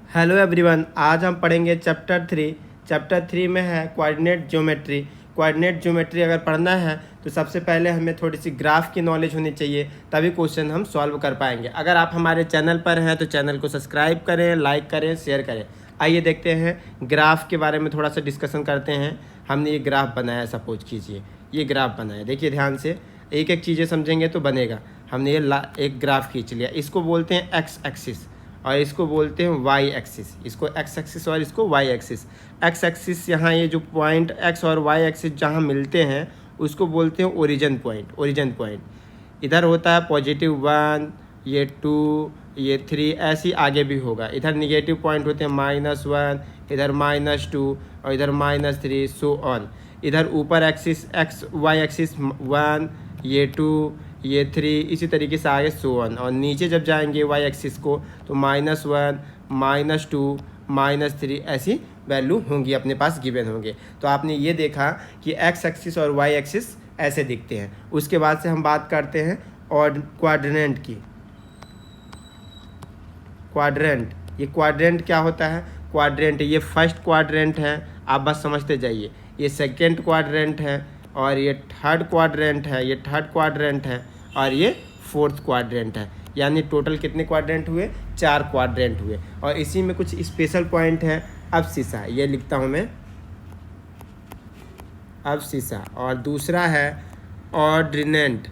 Hello everyone, आज हम पढ़ेंगे चैप्टर थ्री में है कोऑर्डिनेट ज्योमेट्री। कोऑर्डिनेट ज्योमेट्री अगर पढ़ना है तो सबसे पहले हमें थोड़ी सी ग्राफ की नॉलेज होनी चाहिए, तभी क्वेश्चन हम सॉल्व कर पाएंगे। अगर आप हमारे चैनल पर हैं तो चैनल को सब्सक्राइब करें, लाइक करें, शेयर करें। आइए देखते हैं ग्राफ के बारे में थोड़ा सा डिस्कशन करते हैं। हमने ये ग्राफ बनाया, सपोज कीजिए ये ग्राफ बनाया, देखिए ध्यान से, एक एक चीज़ें समझेंगे तो बनेगा। हमने ये एक ग्राफ खींच लिया, इसको बोलते हैं एक्स एक्सिस और इसको बोलते हैं वाई एक्सिस। इसको एक्स एक्सिस और इसको वाई एक्सिस। एक्स एक्सिस यहाँ ये जो पॉइंट एक्स और वाई एक्सिस जहाँ मिलते हैं उसको बोलते हैं ओरिजिन पॉइंट। ओरिजिन पॉइंट इधर होता है +1, ये 2, ये 3, ऐसी आगे भी होगा। इधर निगेटिव पॉइंट होते हैं -1, इधर -2 और इधर -3, सो ऑन। इधर ऊपर एक्सिस एक्स वाई एक्सिस 1, ये 2, ये 3, इसी तरीके से आगे सो ऑन। और नीचे जब जाएंगे वाई एक्सिस को तो -1, -2, -3 ऐसी वैल्यू होंगी, अपने पास गिवन होंगे। तो आपने ये देखा कि एक्स एक्सिस और वाई एक्सिस ऐसे दिखते हैं। उसके बाद से हम बात करते हैं और क्वाड्रेंट की। क्वाड्रेंट, ये क्वाड्रेंट क्या होता है? क्वाड्रेंट ये फर्स्ट क्वाड्रेंट है, आप बस समझते जाइए। ये सेकेंड क्वाड्रेंट है और ये थर्ड क्वाड्रेंट है, ये थर्ड क्वाड्रेंट है और ये फोर्थ क्वाड्रेंट है। यानी टोटल कितने क्वाड्रेंट हुए? 4 क्वाड्रेंट हुए। और इसी में कुछ स्पेशल पॉइंट है। अब शीशा, ये लिखता हूँ मैं, अब शीशा। और दूसरा है ऑर्डिनेट।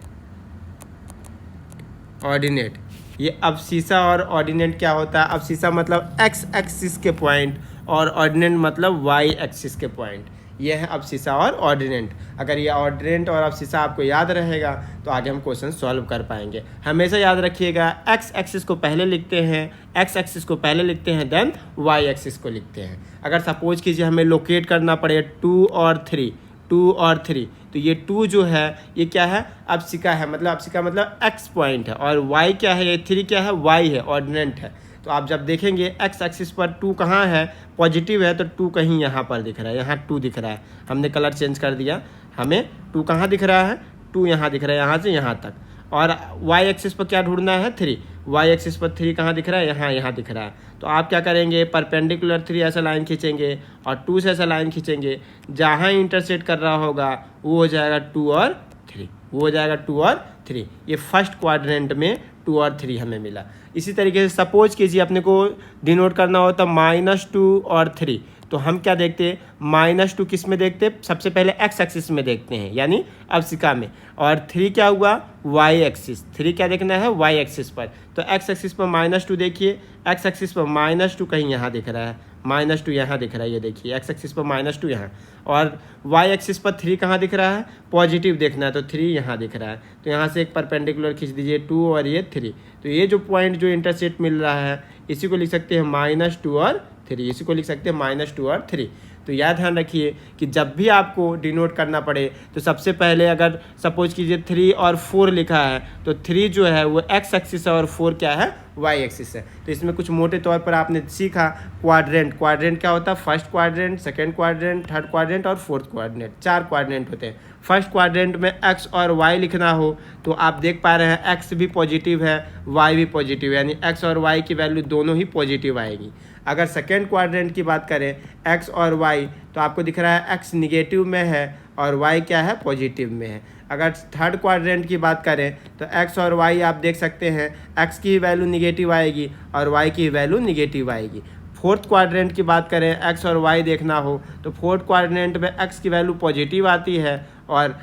ऑर्डिनेट, ये अब शीशा और ऑर्डिनेट क्या होता है? अब शीशा मतलब एक्स एक्सिस के पॉइंट और ऑर्डिनेट मतलब वाई एक्सिस के पॉइंट। ये है अब शीशा और ऑर्डिनेट। अगर ये ऑर्डिनेट और अब शीशा आपको याद रहेगा तो आगे हम क्वेश्चन सॉल्व कर पाएंगे। हमेशा याद रखिएगा, एक्स एक्सिस को पहले लिखते हैं, एक्स एक्सिस को पहले लिखते हैं, देन वाई एक्सिस को लिखते हैं। अगर सपोज कीजिए हमें लोकेट करना पड़े 2 और 3, 2 और 3, तो ये 2 जो है ये क्या है? अपशिका है, मतलब अपशिका मतलब एक्स पॉइंट है। और वाई क्या है? ये 3 क्या है? वाई है, ऑर्डिनेट है। तो आप जब देखेंगे एक्स एक्सिस पर 2 कहाँ है? पॉजिटिव है, तो 2 कहीं यहाँ पर दिख रहा है, यहाँ 2 दिख रहा है। हमने कलर चेंज कर दिया, हमें 2 कहाँ दिख रहा है? 2 यहाँ दिख रहा है, यहाँ से यहाँ तक। और वाई एक्सिस पर क्या ढूंढना है? 3। वाई एक्सिस पर 3 कहाँ दिख रहा है? यहाँ दिख रहा है। तो आप क्या करेंगे? परपेंडिकुलर 3 ऐसा लाइन खींचेंगे और 2 से ऐसा लाइन खींचेंगे। जहाँ इंटरसेक्ट कर रहा होगा वो हो जाएगा 2 और 3, वो हो जाएगा 2 और 3। ये फर्स्ट क्वाड्रेंट में 2 और 3 हमें मिला। इसी तरीके से सपोज कीजिए अपने को डिनोट करना होता -2 और 3, तो हम क्या देखते हैं? -2 किस में देखते हैं? सबसे पहले एक्स एक्सिस में देखते हैं, यानी अपशिका में। और 3 क्या हुआ? Y axis. 3 क्या देखना है? वाई एक्सिस पर। तो एक्स एक्सिस पर -2 देखिए, एक्स एक्सिस पर -2 कहीं यहाँ दिख रहा है, -2 यहाँ दिख रहा है, ये देखिए एक्स एक्सिस पर -2 यहाँ। और वाई एक्सिस पर 3 कहाँ दिख रहा है? पॉजिटिव देखना है, तो 3 यहाँ दिख रहा है। तो यहाँ से एक परपेंडिकुलर खींच दीजिए, 2 और ये 3। तो ये जो पॉइंट जो इंटरसेक्ट मिल रहा है इसी को लिख सकते हैं -2 और 3, इसी को लिख सकते हैं -2 और 3। तो यह ध्यान रखिए कि जब भी आपको डिनोट करना पड़े तो सबसे पहले अगर सपोज कीजिए 3 और 4 लिखा है तो 3 जो है वो एक्स एक्सिस है और 4 क्या है? वाई एक्सिस है। तो इसमें कुछ मोटे तौर पर आपने सीखा क्वाड्रेंट। क्वाड्रेंट क्या होता है? First quadrant, second quadrant, third quadrant और फोर्थ क्वाड्रेंट, 4 क्वाड्रेंट होते हैं। फर्स्ट क्वाड्रेंट में एक्स और वाई लिखना हो तो आप देख पा रहे हैं एक्स भी पॉजिटिव है, वाई भी पॉजिटिव है, यानी एक्स और वाई की वैल्यू दोनों ही पॉजिटिव आएगी। अगर सेकेंड क्वाड्रेंट की बात करें एक्स और वाई, तो आपको दिख रहा है एक्स निगेटिव में है और वाई क्या है? पॉजिटिव में है। अगर थर्ड क्वाड्रेंट की बात करें तो एक्स और वाई आप देख सकते हैं, एक्स की वैल्यू निगेटिव आएगी और वाई की वैल्यू निगेटिव आएगी। फोर्थ क्वाड्रेंट की बात करें, एक्स और वाई देखना हो तो फोर्थ क्वाड्रेंट में एक्स की वैल्यू पॉजिटिव आती है और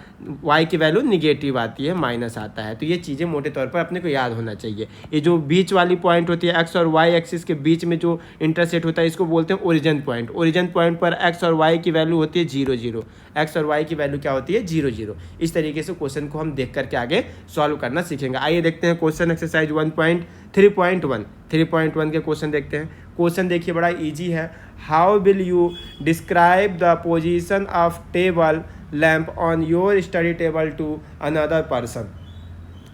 वाई की वैल्यू निगेटिव आती है, माइनस आता है। तो ये चीज़ें मोटे तौर पर अपने को याद होना चाहिए। ये जो बीच वाली पॉइंट होती है एक्स और वाई एक्सिस के बीच में जो इंटरसेक्ट होता है इसको बोलते हैं ओरिजिन पॉइंट। ओरिजिन पॉइंट पर एक्स और वाई की वैल्यू होती है 0 0, एक्स और वाई की वैल्यू क्या होती है? 0 0। इस तरीके से क्वेश्चन को हम देख करके आगे सॉल्व करना सीखेंगे। आइए देखते हैं क्वेश्चन एक्सरसाइज 1.3.1। 3.1 के क्वेश्चन देखते हैं। क्वेश्चन देखिए बड़ा इजी है। How will you describe the position of table lamp on your study table to another person?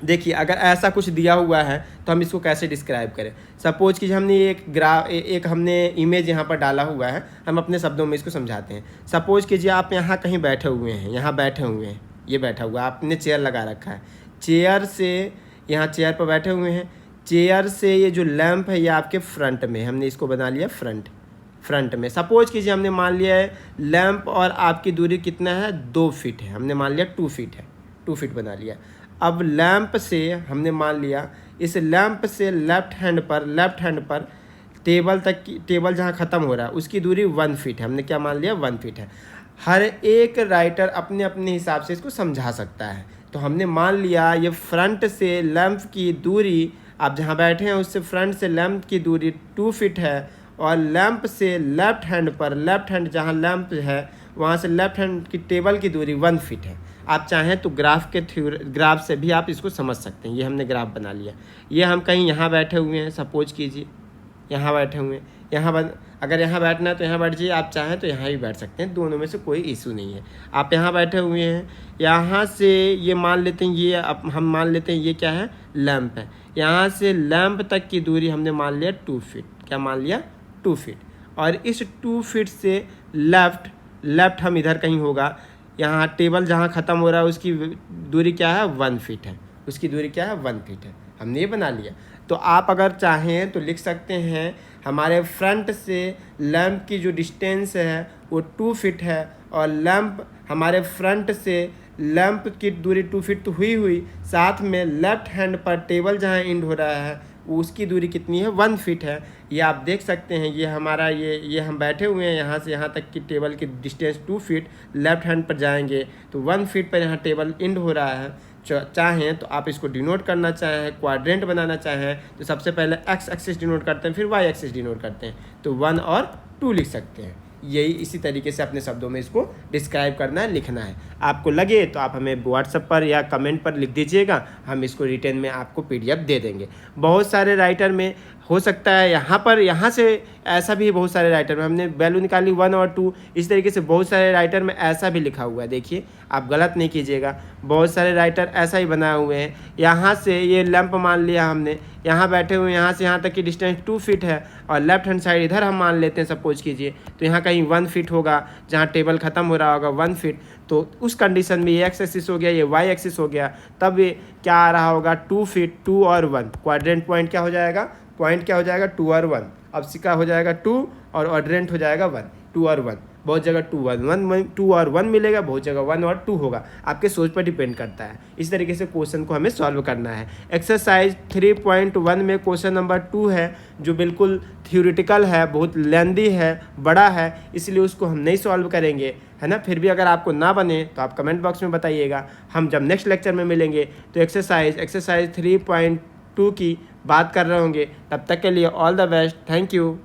देखिए अगर ऐसा कुछ दिया हुआ है तो हम इसको कैसे डिस्क्राइब करें? सपोज कि हमने एक हमने इमेज यहाँ पर डाला हुआ है, हम अपने शब्दों में इसको समझाते हैं। सपोज कीजिए आप यहाँ कहीं बैठे हुए हैं, यहाँ बैठे हुए हैं, ये बैठा हुआ है, आपने चेयर लगा रखा है, चेयर से यहाँ चेयर पर बैठे हुए हैं, चेयर से ये जो लैंप है ये आपके फ्रंट में, हमने इसको बना लिया फ्रंट में। सपोज कीजिए हमने मान लिया है लैंप और आपकी दूरी कितना है, 2 फीट है, हमने मान लिया 2 फीट है, 2 फीट बना लिया। अब लैंप से हमने मान लिया इस लैंप से लेफ्ट हैंड पर टेबल तक की, टेबल जहाँ ख़त्म हो रहा है उसकी दूरी 1 फीट है, हमने क्या मान लिया 1 फीट है। हर एक राइटर अपने अपने हिसाब से इसको समझा सकता है। तो हमने मान लिया ये फ्रंट से लैंप की दूरी, आप जहाँ बैठे हैं उससे फ्रंट से लैंप की दूरी 2 फीट है, और लैंप से लेफ्ट हैंड जहाँ लैंप है वहाँ से लेफ्ट हैंड की टेबल की दूरी 1 फीट है। आप चाहें तो ग्राफ से भी आप इसको समझ सकते हैं। ये हमने ग्राफ बना लिया। ये हम कहीं यहाँ बैठे हुए हैं, सपोज कीजिए यहाँ बैठे हुए हैं, अगर यहाँ बैठना है तो यहाँ बैठ जाइए, आप चाहें तो यहाँ भी बैठ सकते हैं, दोनों में से कोई इशू नहीं है। आप यहाँ बैठे हुए हैं, यहाँ से ये मान लेते हैं, ये हम मान लेते हैं ये क्या है, लैंप है। यहाँ से लैंप तक की दूरी हमने मान लिया 2 फीट, क्या मान लिया 2 फीट। और इस 2 फीट से लेफ्ट हम इधर कहीं होगा, यहाँ टेबल जहाँ ख़त्म हो रहा है उसकी दूरी क्या है, 1 फीट है, उसकी दूरी क्या है 1 फीट है, हमने ये बना लिया। तो आप अगर चाहें तो लिख सकते हैं हमारे फ्रंट से लैंप की जो डिस्टेंस है वो 2 फीट है, और लैंप हमारे फ्रंट से लैंप की दूरी 2 फीट तो हुई, साथ में लेफ्ट हैंड पर टेबल जहाँ एंड हो रहा है उसकी दूरी कितनी है, 1 फीट है। ये आप देख सकते हैं, ये हमारा ये हम बैठे हुए हैं, यहाँ से यहाँ तक की टेबल की डिस्टेंस 2 फीट, लेफ्ट हैंड पर जाएंगे तो 1 फीट पर यहाँ टेबल एंड हो रहा है। चाहें तो आप इसको डिनोट करना चाहें, क्वाड्रेंट बनाना चाहें तो सबसे पहले एक्स एक्सिस डिनोट करते हैं, फिर वाई एक्सिस डिनोट करते हैं, तो 1 और 2 लिख सकते हैं। यही इसी तरीके से अपने शब्दों में इसको डिस्क्राइब करना है, लिखना है। आपको लगे तो आप हमें व्हाट्सएप पर या कमेंट पर लिख दीजिएगा, हम इसको रिटर्न में आपको PDF दे देंगे। बहुत सारे राइटर में हो सकता है यहाँ से ऐसा भी, बहुत सारे राइटर में हमने वैल्यू निकाली 1 और 2, इस तरीके से बहुत सारे राइटर में ऐसा भी लिखा हुआ है। देखिए आप गलत नहीं कीजिएगा, बहुत सारे राइटर ऐसा ही बनाए हुए हैं। यहाँ से ये लैंप मान लिया हमने, यहाँ बैठे हुए यहाँ से यहाँ तक की डिस्टेंस 2 फीट है, और लेफ्ट हैंड साइड इधर हम मान लेते हैं सपोज कीजिए, तो यहाँ कहीं 1 फीट होगा, जहाँ टेबल ख़त्म हो रहा होगा 1 फीट। तो उस कंडीशन में ये एक्स एक्सिस हो गया, ये वाई एक्सिस हो गया, तब ये क्या आ रहा होगा 2 फीट, 2 और 1, क्वाड्रेंट पॉइंट क्या हो जाएगा, 2 और 1, अब सिक्का हो जाएगा 2 और ऑर्डिनेंट हो जाएगा 1, 2 और 1, बहुत जगह 2 और 1 मिलेगा, बहुत जगह 1 और 2 होगा, आपके सोच पर डिपेंड करता है। इस तरीके से क्वेश्चन को हमें सॉल्व करना है। एक्सरसाइज 3.1 में क्वेश्चन नंबर 2 है, जो बिल्कुल थ्योरेटिकल है, बहुत लेंदी है, बड़ा है, इसलिए उसको हम नहीं सॉल्व करेंगे, है ना। फिर भी अगर आपको ना बने तो आप कमेंट बॉक्स में बताइएगा। हम जब नेक्स्ट लेक्चर में मिलेंगे तो एक्सरसाइज 3.2 की बात कर रहे होंगे। तब तक के लिए all the best, thank you.